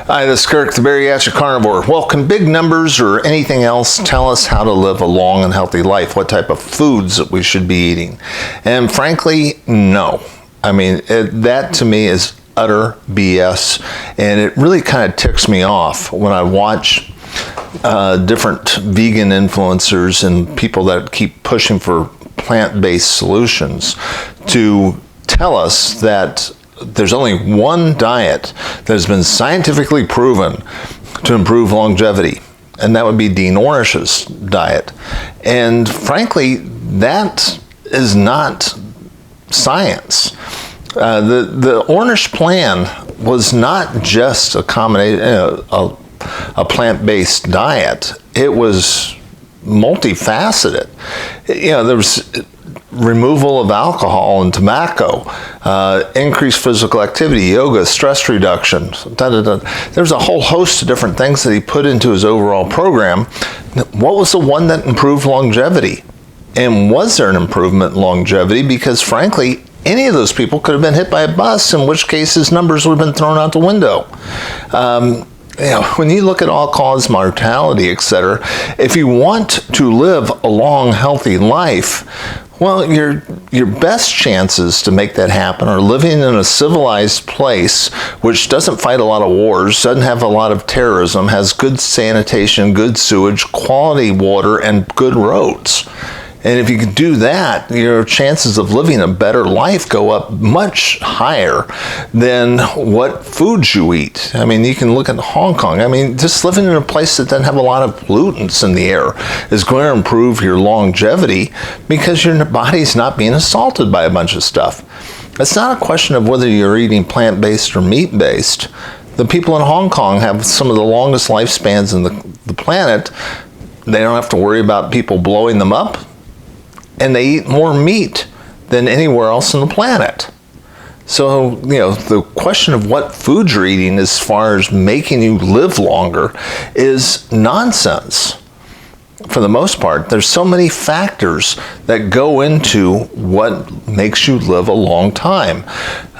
Hi, this is Kirk, the Bariatric Carnivore. Well, can big numbers or anything else tell us how to live a long and healthy life? What type of foods that we should be eating? And frankly, no. I mean, that to me is utter BS. And it really kind of ticks me off when I watch different vegan influencers and people that keep pushing for plant-based solutions to tell us that there's only one diet that has been scientifically proven to improve longevity, and that would be Dean Ornish's diet. And frankly, that is not science. The Ornish plan was not just a plant-based diet. It was multifaceted. There was removal of alcohol and tobacco, increased physical activity, yoga, stress reduction. There's a whole host of different things that he put into his overall program. What was the one that improved longevity? And was there an improvement in longevity? Because frankly, any of those people could have been hit by a bus, in which case his numbers would have been thrown out the window. When you look at all-cause mortality, etc., if you want to live a long, healthy life, well, your best chances to make that happen are living in a civilized place which doesn't fight a lot of wars, doesn't have a lot of terrorism, has good sanitation, good sewage, quality water, and good roads. And if you can do that, your chances of living a better life go up much higher than what foods you eat. I mean, you can look at Hong Kong. I mean, just living in a place that doesn't have a lot of pollutants in the air is going to improve your longevity because your body's not being assaulted by a bunch of stuff. It's not a question of whether you're eating plant-based or meat-based. The people in Hong Kong have some of the longest lifespans in the planet. They don't have to worry about people blowing them up. And they eat more meat than anywhere else on the planet. So, the question of what food you're eating as far as making you live longer is nonsense. For the most part, there's so many factors that go into what makes you live a long time.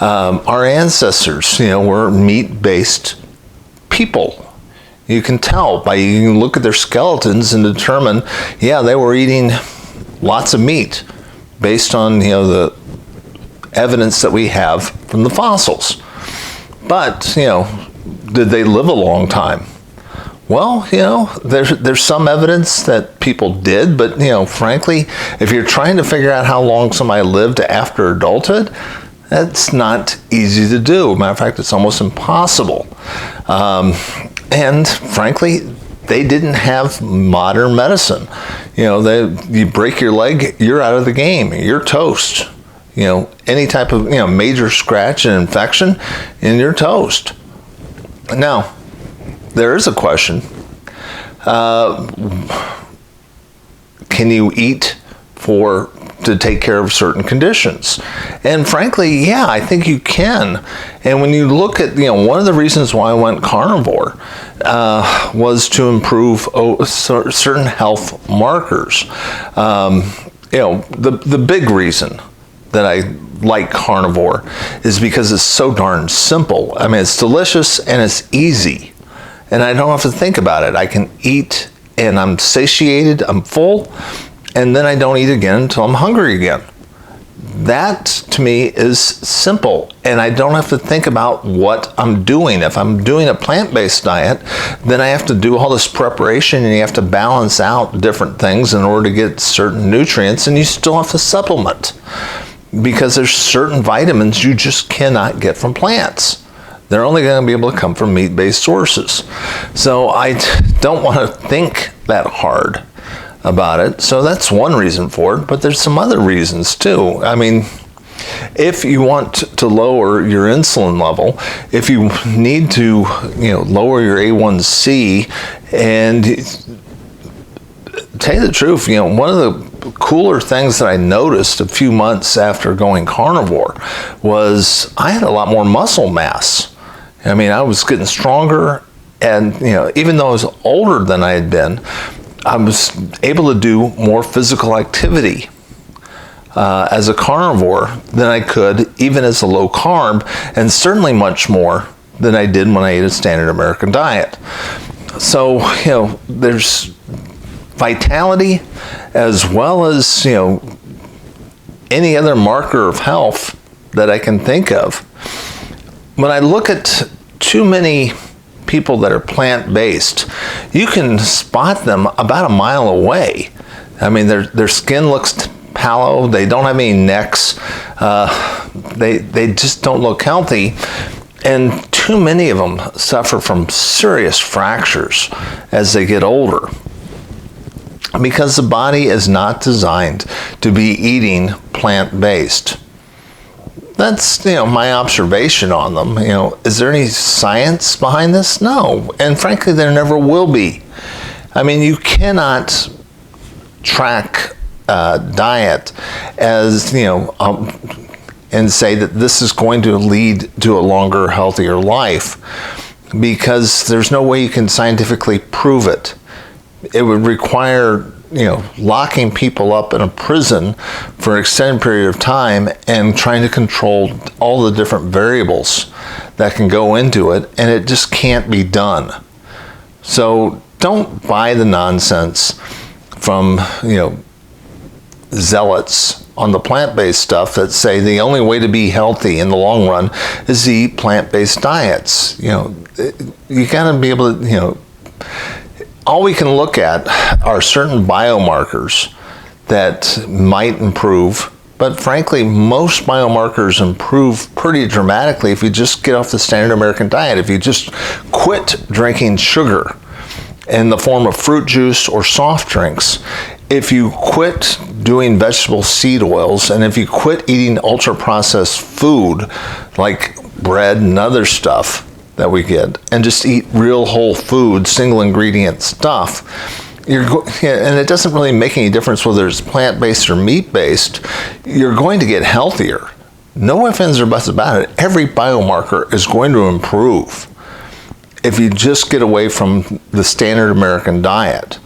Our ancestors, were meat-based people. You can tell you can look at their skeletons and determine, they were eating lots of meat based on the evidence that we have from the fossils. But did they live a long time? Well, there's some evidence that people did, but frankly, if you're trying to figure out how long somebody lived after adulthood, that's not easy to do. Matter of fact, it's almost impossible. And frankly, they didn't have modern medicine. You break your leg, you're out of the game. You're toast. Any type of major scratch and infection, and you're toast. Now, there is a question. Can you eat to take care of certain conditions? And frankly, I think you can. And when you look at, one of the reasons why I went carnivore was to improve certain health markers. The big reason that I like carnivore is because it's so darn simple. I mean, it's delicious and it's easy. And I don't have to think about it. I can eat and I'm satiated, I'm full, and then I don't eat again until I'm hungry again. That, to me, is simple, and I don't have to think about what I'm doing. If I'm doing a plant-based diet, then I have to do all this preparation, and you have to balance out different things in order to get certain nutrients, and you still have to supplement, because there's certain vitamins you just cannot get from plants. They're only going to be able to come from meat-based sources. So I don't want to think that hard about it. So that's one reason for it, but there's some other reasons too. I mean, if you want to lower your insulin level, if you need to, lower your A1C, and tell you the truth, one of the cooler things that I noticed a few months after going carnivore was I had a lot more muscle mass. I mean, I was getting stronger, and even though I was older than I had been, I was able to do more physical activity as a carnivore than I could even as a low carb, and certainly much more than I did when I ate a standard American diet. So, there's vitality as well as, any other marker of health that I can think of. When I look at too many people that are plant-based, you can spot them about a mile away. I mean, their skin looks sallow. They don't have any necks. They just don't look healthy. And too many of them suffer from serious fractures as they get older, because the body is not designed to be eating plant-based. That's, my observation on them. Is there any science behind this? No. And frankly, there never will be. I mean, you cannot track diet as, and say that this is going to lead to a longer, healthier life, because there's no way you can scientifically prove it. It would require, locking people up in a prison for an extended period of time and trying to control all the different variables that can go into it, and it just can't be done. So don't buy the nonsense from, zealots on the plant-based stuff that say the only way to be healthy in the long run is to eat plant-based diets. You gotta be able to, all we can look at are certain biomarkers that might improve, but frankly, most biomarkers improve pretty dramatically if you just get off the standard American diet, if you just quit drinking sugar in the form of fruit juice or soft drinks, if you quit doing vegetable seed oils, and if you quit eating ultra-processed food like bread and other stuff that we get, and just eat real whole food, single ingredient stuff, and it doesn't really make any difference whether it's plant-based or meat-based, you're going to get healthier. No ifs, ands, or buts about it. Every biomarker is going to improve if you just get away from the standard American diet.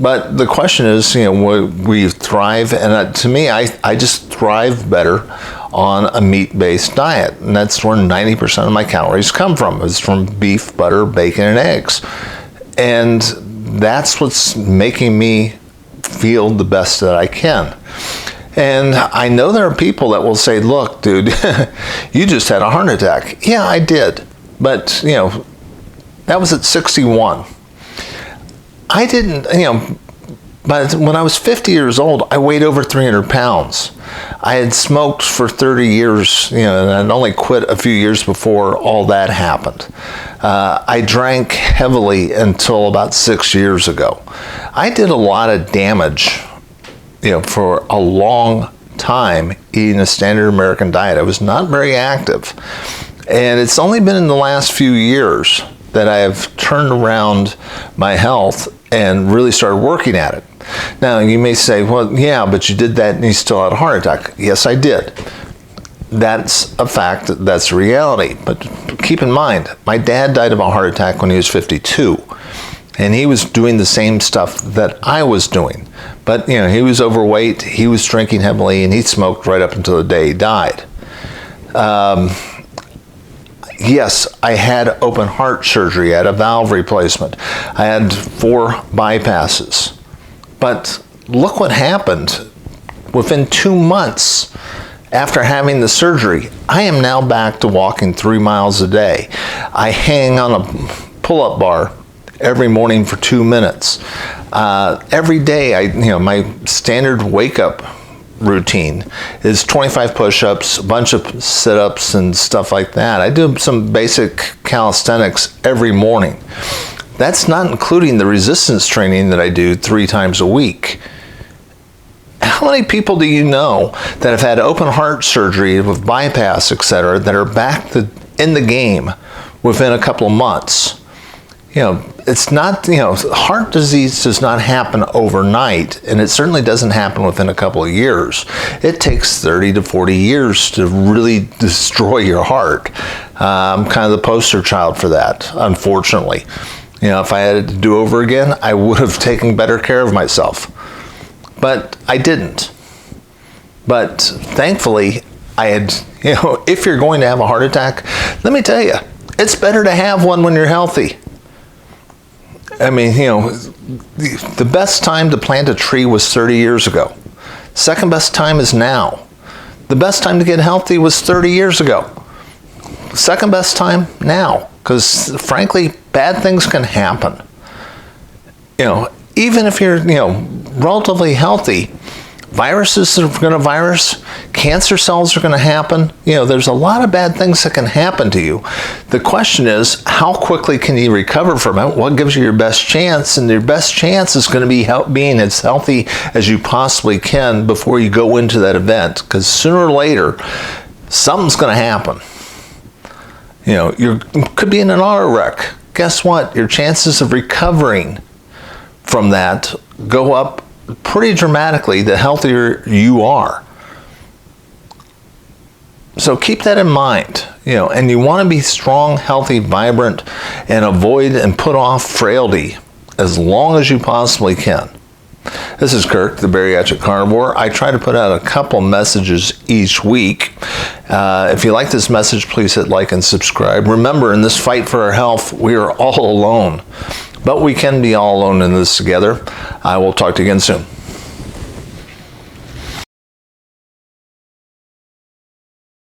But the question is, we thrive, and to me, I just thrive better on a meat-based diet, and that's where 90% of my calories come from. It's from beef, butter, bacon, and eggs. And that's what's making me feel the best that I can. And I know there are people that will say, look, dude, you just had a heart attack. Yeah, I did. But, that was at 61. I didn't, but when I was 50 years old, I weighed over 300 pounds. I had smoked for 30 years, and I'd only quit a few years before all that happened. I drank heavily until about 6 years ago. I did a lot of damage, for a long time eating a standard American diet. I was not very active. And it's only been in the last few years that I have turned around my health and really started working at it. Now, you may say, well, yeah, but you did that and you still had a heart attack. Yes, I did. That's a fact. That's a reality. But keep in mind, my dad died of a heart attack when he was 52. And he was doing the same stuff that I was doing. But, he was overweight, he was drinking heavily, and he smoked right up until the day he died. Yes, I had open heart surgery. I had a valve replacement. I had 4 bypasses. But look what happened. Within 2 months after having the surgery, I am now back to walking 3 miles a day. I hang on a pull-up bar every morning for 2 minutes. Every day, my standard wake-up routine is 25 push-ups, a bunch of sit-ups and stuff like that. I do some basic calisthenics every morning. That's not including the resistance training that I do 3 times a week. How many people do you know that have had open heart surgery with bypass, etc., that are back in the game within a couple of months? It's not, heart disease does not happen overnight, and it certainly doesn't happen within a couple of years. It takes 30 to 40 years to really destroy your heart. I'm kind of the poster child for that, unfortunately. If I had it to do over again, I would have taken better care of myself. But I didn't. But thankfully, I had, if you're going to have a heart attack, let me tell you, It's better to have one when you're healthy. I mean, the best time to plant a tree was 30 years ago. Second best time is now. The best time to get healthy was 30 years ago. Second best time now, because frankly, bad things can happen. Even if you're, relatively healthy, viruses are going to virus, cancer cells are going to happen. There's a lot of bad things that can happen to you. The question is, how quickly can you recover from it? What gives you your best chance? And your best chance is going to be being as healthy as you possibly can before you go into that event, because sooner or later, something's going to happen. You could be in an auto wreck. Guess what? Your chances of recovering from that go up pretty dramatically the healthier you are. So keep that in mind, and you want to be strong, healthy, vibrant, and avoid and put off frailty as long as you possibly can. This is Kirk, the Bariatric Carnivore. I try to put out a couple messages each week. If you like this message, please hit like and subscribe. Remember, in this fight for our health, we are all alone, but we can be all alone in this together. I will talk to you again soon.